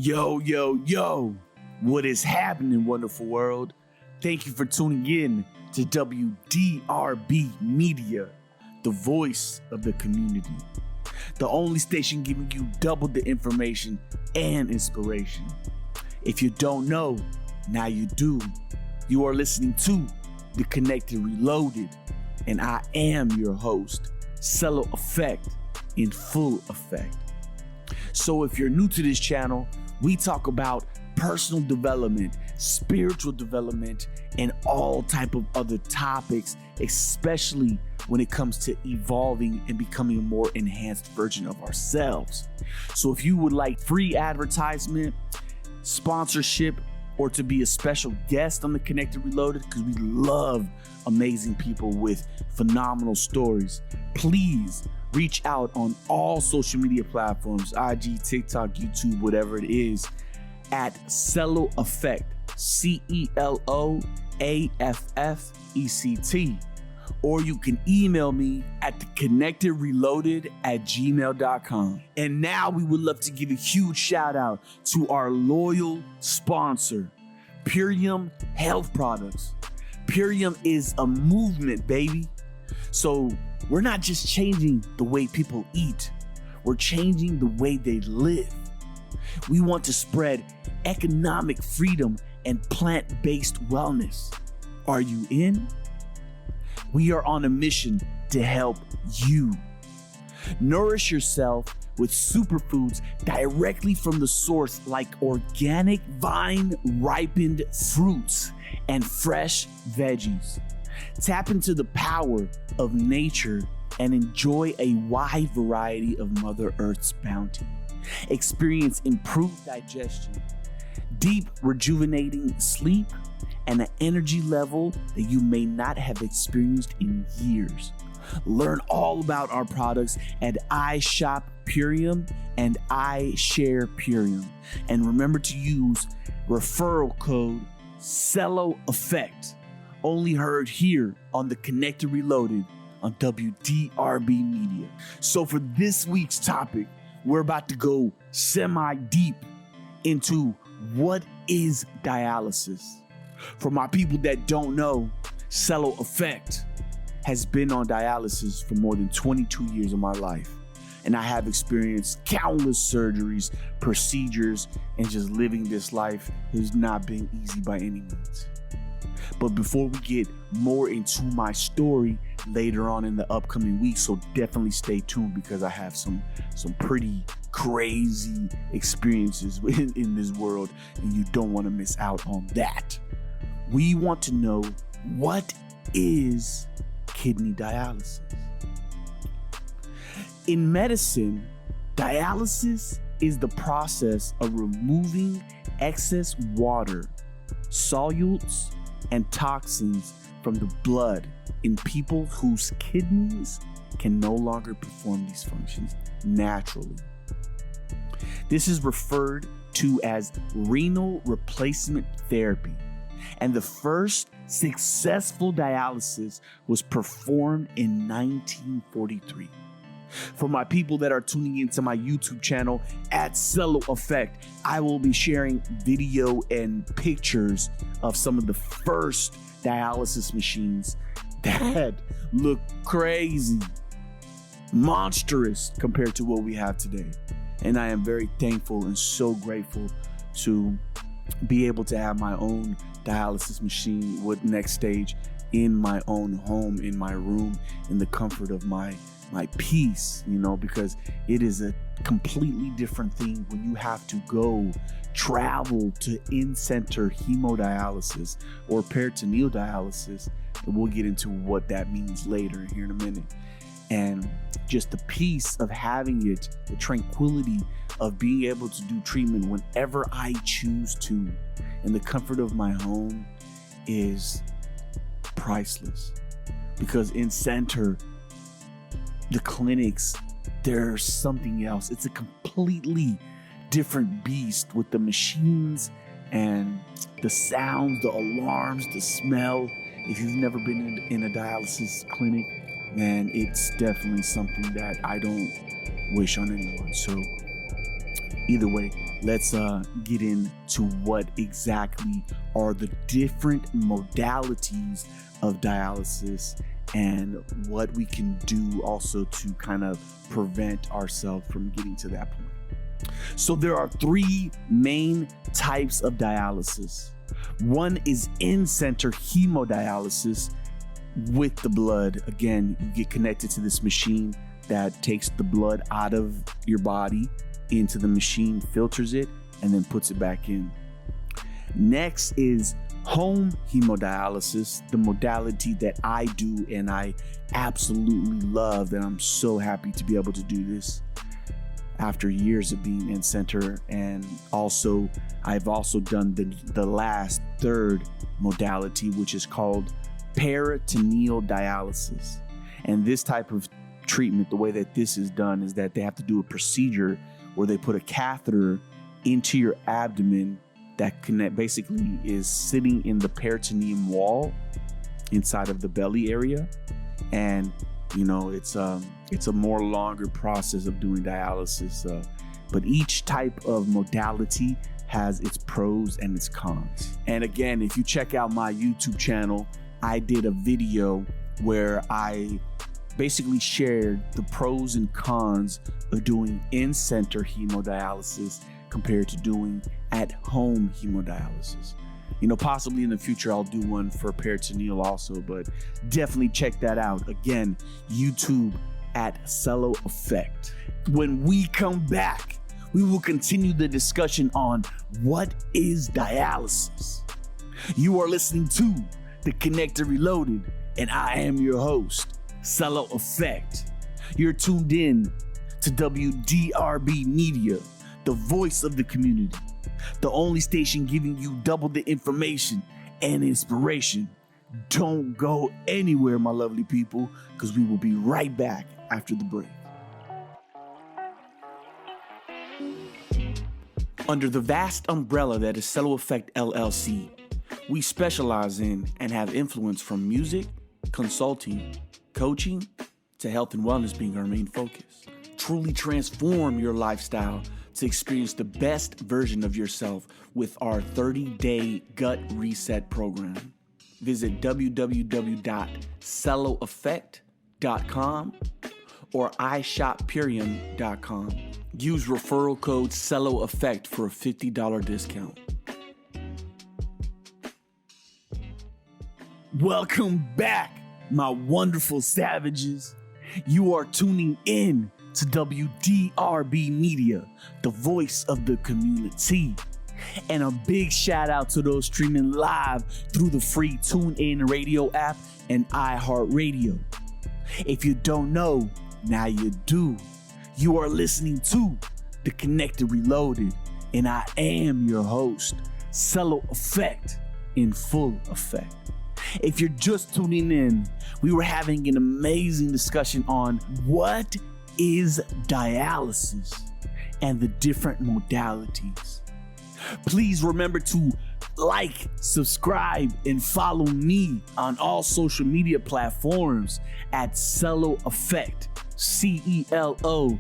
Yo, yo, yo, what is happening, wonderful world? Thank you for tuning in to WDRB Media, the voice of the community. The only station giving you double the information and inspiration. If you don't know, now you do. You are listening to The Connected Reloaded, and I am your host, Marcelo A in full effect. So if you're new to this channel, we talk about personal development, spiritual development, and all type of other topics, especially when it comes to evolving and becoming a more enhanced version of ourselves. So if you would like free advertisement, sponsorship, or to be a special guest on The Connected Reloaded, because we love amazing people with phenomenal stories, please reach out on all social media platforms, IG, TikTok, YouTube, whatever it is, at Celo Effect, CELOAFFECT. Or you can email me at theconnectedreloaded@gmail.com. And now we would love to give a huge shout out to our loyal sponsor, Purium Health Products. Purium is a movement, baby. So we're not just changing the way people eat, we're changing the way they live. We want to spread economic freedom and plant-based wellness. Are you in? We are on a mission to help you. Nourish yourself with superfoods directly from the source, like organic vine-ripened fruits and fresh veggies. Tap into the power of nature and enjoy a wide variety of Mother Earth's bounty. Experience improved digestion, deep rejuvenating sleep, and an energy level that you may not have experienced in years. Learn all about our products at iShop Purium and iShare Purium. And remember to use referral code Celo Effect. Only heard here on The Connected Reloaded on WDRB Media. So for this week's topic, we're about to go semi-deep into what is dialysis. For my people that don't know, Celo Effect has been on dialysis for more than 22 years of my life. And I have experienced countless surgeries, procedures, and just living this life has not been easy by any means. But before we get more into my story later on in the upcoming week, so definitely stay tuned because I have some pretty crazy experiences in this world, and you don't want to miss out on that. We want to know, what is kidney dialysis? In medicine, dialysis is the process of removing excess water, solutes, and toxins from the blood in people whose kidneys can no longer perform these functions naturally. This is referred to as renal replacement therapy, and the first successful dialysis was performed in 1943. For my people that are tuning into my YouTube channel at Celo Effect, I will be sharing video and pictures of some of the first dialysis machines that look crazy, monstrous compared to what we have today. And I am very thankful and so grateful to be able to have my own dialysis machine with Next Stage in my own home, in my room, in the comfort of my peace, because it is a completely different thing when you have to go travel to in-center hemodialysis or peritoneal dialysis. And we'll get into what that means later here in a minute. And just the peace of having it, the tranquility of being able to do treatment whenever I choose to, and the comfort of my home is priceless. Because in center, the clinics, there's something else. It's a completely different beast with the machines and the sounds, the alarms, the smell. If you've never been in a dialysis clinic, man, it's definitely something that I don't wish on anyone. So either way, let's get into what exactly are the different modalities of dialysis and what we can do also to kind of prevent ourselves from getting to that point. So there are three main types of dialysis. One is in-center hemodialysis with the blood. Again, you get connected to this machine that takes the blood out of your body into the machine, filters it, and then puts it back in. Next is home hemodialysis, the modality that I do and I absolutely love, and I'm so happy to be able to do this after years of being in center. And also I've also done the last third modality, which is called peritoneal dialysis. And this type of treatment, the way that this is done is that they have to do a procedure where they put a catheter into your abdomen that basically is sitting in the peritoneum wall inside of the belly area. And you know, it's a more longer process of doing dialysis, but each type of modality has its pros and its cons. And again, if you check out my YouTube channel, I did a video where I basically shared the pros and cons of doing in-center hemodialysis compared to doing at-home hemodialysis. You know, possibly in the future, I'll do one for peritoneal also, but definitely check that out. Again, YouTube at Marcelo Effect. When we come back, we will continue the discussion on what is dialysis. You are listening to The Connected Reloaded, and I am your host, Marcelo Effect. You're tuned in to WDRB Media, the voice of the community, the only station giving you double the information and inspiration. Don't go anywhere, my lovely people, because we will be right back after the break. Under the vast umbrella that is Marcelo Effect LLC, we specialize in and have influence from music, consulting, coaching, to health and wellness being our main focus. Truly transform your lifestyle to experience the best version of yourself with our 30-day gut reset program. Visit www.celloeffect.com or ishopperium.com. Use referral code CELLOEFFECT for a $50 discount. Welcome back, my wonderful savages. You are tuning in to WDRB Media, the voice of the community. And a big shout out to those streaming live through the free TuneIn radio app and iHeartRadio. If you don't know, now you do. You are listening to The Connected Reloaded, and I am your host, Marcelo Effect in full effect. If you're just tuning in, we were having an amazing discussion on what is dialysis and the different modalities. Please remember to like, subscribe, and follow me on all social media platforms at Marcelo Effect, CELOAFFECT.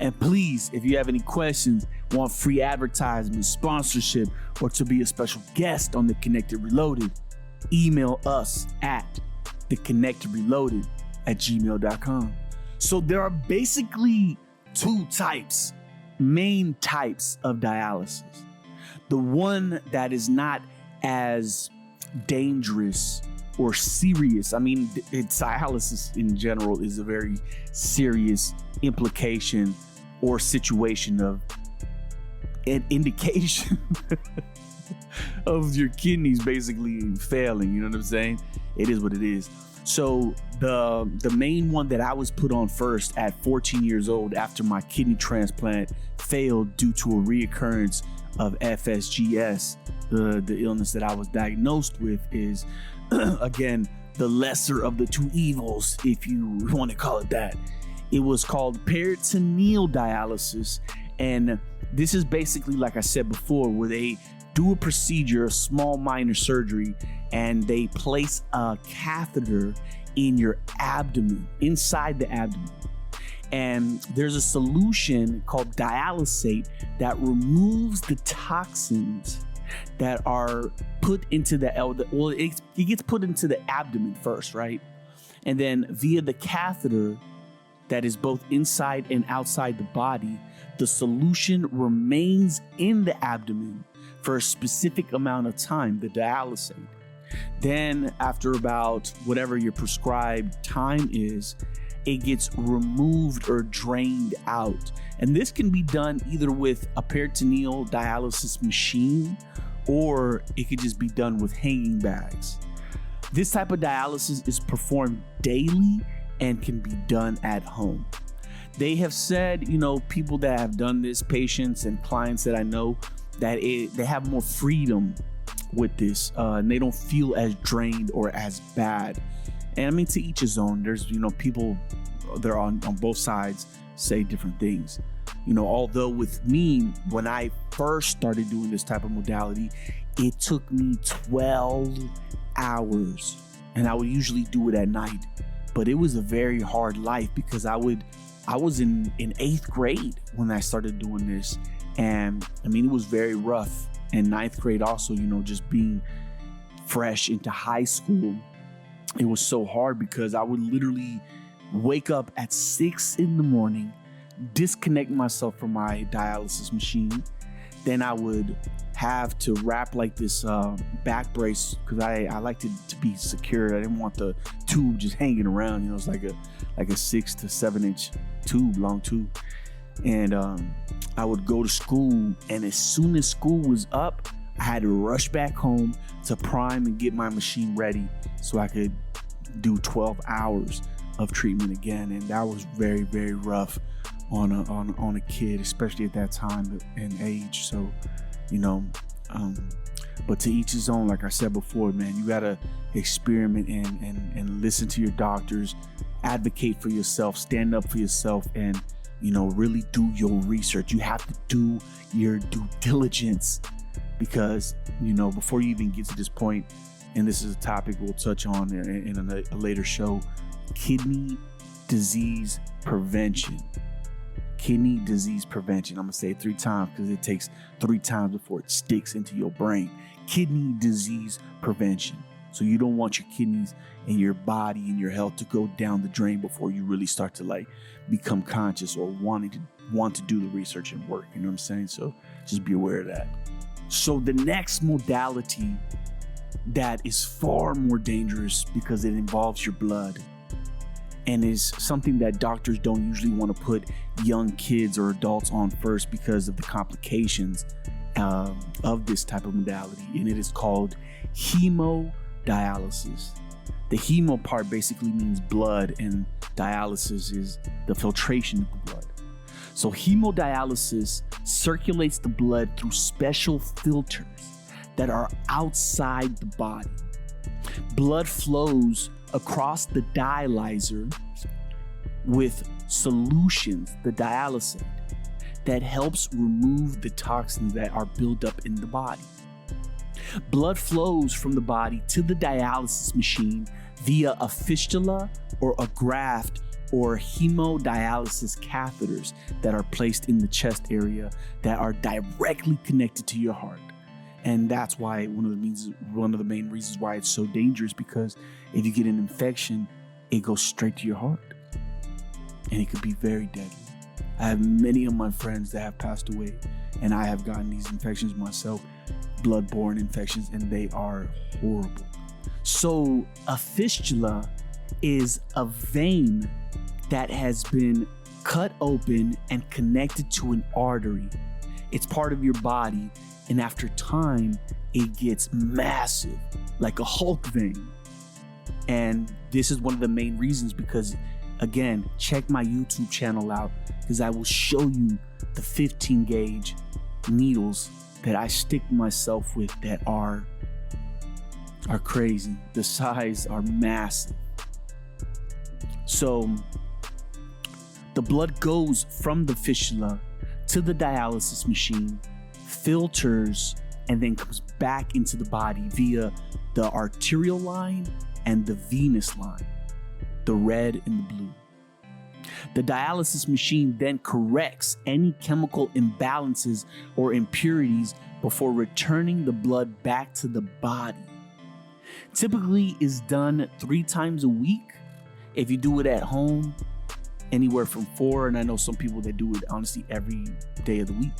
And please, if you have any questions, want free advertisement, sponsorship, or to be a special guest on The Connected Reloaded, email us at theconnectedreloaded@gmail.com. So there are basically two main types of dialysis. The one that is not as dangerous or serious. I mean, dialysis in general is a very serious implication or situation of an indication of your kidneys basically failing. You know what I'm saying? It is what it is. So the main one that I was put on first at 14 years old after my kidney transplant failed due to a reoccurrence of FSGS, the illness that I was diagnosed with, is again the lesser of the two evils, if you want to call it that. It was called peritoneal dialysis, and this is basically, like I said before, where they do a procedure, a small minor surgery, and they place a catheter in your abdomen, inside the abdomen. And there's a solution called dialysate that removes the toxins that are put into it gets put into the abdomen first, right? And then via the catheter that is both inside and outside the body, the solution remains in the abdomen for a specific amount of time, the dialysate. Then after about whatever your prescribed time is, it gets removed or drained out. And this can be done either with a peritoneal dialysis machine, or it could just be done with hanging bags. This type of dialysis is performed daily and can be done at home. They have said, people that have done this, patients and clients that I know, that they have more freedom with this, and they don't feel as drained or as bad. And I mean, to each his own. There's, people that are on both sides say different things. Although with me, when I first started doing this type of modality, it took me 12 hours, and I would usually do it at night. But it was a very hard life because I was in 8th grade when I started doing this. And I mean, it was very rough. And 9th grade also, just being fresh into high school, it was so hard because I would literally wake up at 6 a.m, disconnect myself from my dialysis machine. Then I would have to wrap like this back brace because I liked it to be secured. I didn't want the tube just hanging around. It's like a 6 to 7 inch tube, long tube. And I would go to school, and as soon as school was up, I had to rush back home to prime and get my machine ready so I could do 12 hours of treatment again. And that was very, very rough on a kid, especially at that time and age. So, but to each his own. Like I said before, man, you gotta experiment and listen to your doctors, advocate for yourself, stand up for yourself, and really do your research. You have to do your due diligence because, before you even get to this point, and this is a topic we'll touch on in a later show, kidney disease prevention. Kidney disease prevention. I'm gonna say it 3 times because it takes 3 times before it sticks into your brain. Kidney disease prevention. So you don't want your kidneys and your body and your health to go down the drain before you really start to become conscious or want to do the research and work. You know what I'm saying? So just be aware of that. So the next modality that is far more dangerous because it involves your blood and is something that doctors don't usually want to put young kids or adults on first because of the complications of this type of modality. And it is called hemodialysis. The hemo part basically means blood, and dialysis is the filtration of the blood. So hemodialysis circulates the blood through special filters that are outside the body. Blood flows across the dialyzer with solutions, the dialysate, that helps remove the toxins that are built up in the body. Blood flows from the body to the dialysis machine via a fistula or a graft or hemodialysis catheters that are placed in the chest area that are directly connected to your heart. And that's why one of the main reasons why it's so dangerous, because if you get an infection, it goes straight to your heart and it could be very deadly. I have many of my friends that have passed away, and I have gotten these infections myself, bloodborne infections, and they are horrible. So a fistula is a vein that has been cut open and connected to an artery. It's part of your body, and after time, it gets massive, like a Hulk vein. And this is one of the main reasons, because again, check my YouTube channel out, because I will show you the 15 gauge needles that I stick myself with that are crazy. The size are massive. So the blood goes from the fistula to the dialysis machine, filters, and then comes back into the body via the arterial line and the venous line, the red and the blue. The dialysis machine then corrects any chemical imbalances or impurities before returning the blood back to the body. Typically is done 3 times a week. If you do it at home, anywhere from 4, and I know some people that do it honestly every day of the week.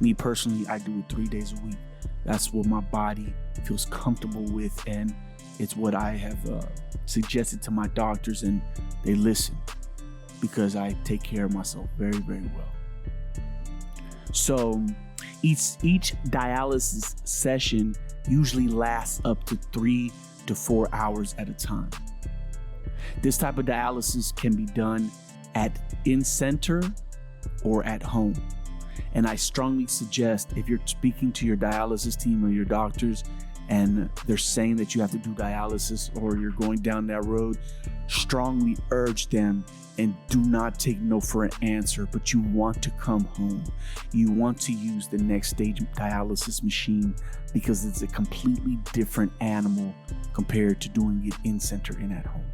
Me personally, I do it 3 days a week. That's what my body feels comfortable with, and it's what I have suggested to my doctors, and they listen because I take care of myself very, very well. So each dialysis session usually lasts up to 3 to 4 hours at a time. This type of dialysis can be done in-center or at home. And I strongly suggest, if you're speaking to your dialysis team or your doctors and they're saying that you have to do dialysis or you're going down that road, strongly urge them and do not take no for an answer, but you want to come home. You want to use the next stage dialysis machine because it's a completely different animal compared to doing it in-center and at home.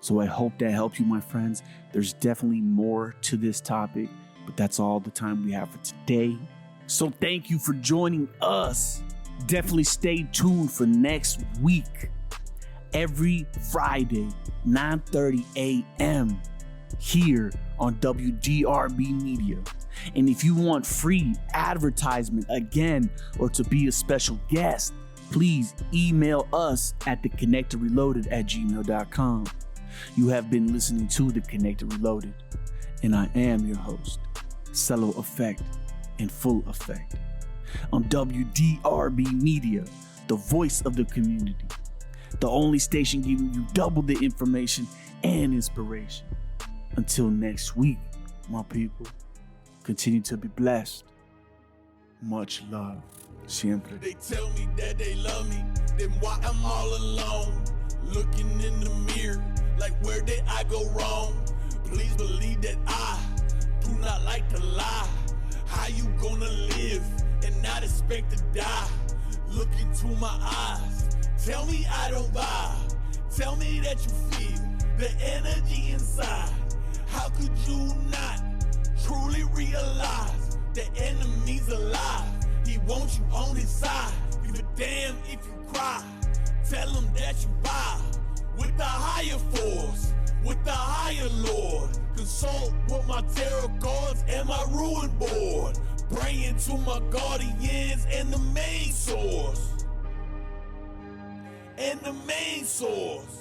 So I hope that helped you, my friends. There's definitely more to this topic, but that's all the time we have for today. So thank you for joining us. Definitely stay tuned for next week. Every Friday, 9:30 a.m. here on WDRB Media. And if you want free advertisement again or to be a special guest, please email us at theconnectedreloaded@gmail.com. You have been listening to The Connected Reloaded, and I am your host, Marcelo Effect in full effect. On WDRB Media, the voice of the community, the only station giving you double the information and inspiration. Until next week, my people, continue to be blessed. Much love. Siempre. They tell me that they love me, then why I'm all alone? Looking in the mirror, like where did I go wrong? Please believe that I do not like to lie. How you gonna live and not expect to die? Look into my eyes, tell me I don't buy. Tell me that you feel the energy inside. How could you not truly realize the enemy's alive? He wants you on his side. Give a damn if you cry. Tell him that you vibe with the higher force, with the higher Lord. Consult with my tarot cards and my ruin board. Praying to my guardians and the main source. And the main source.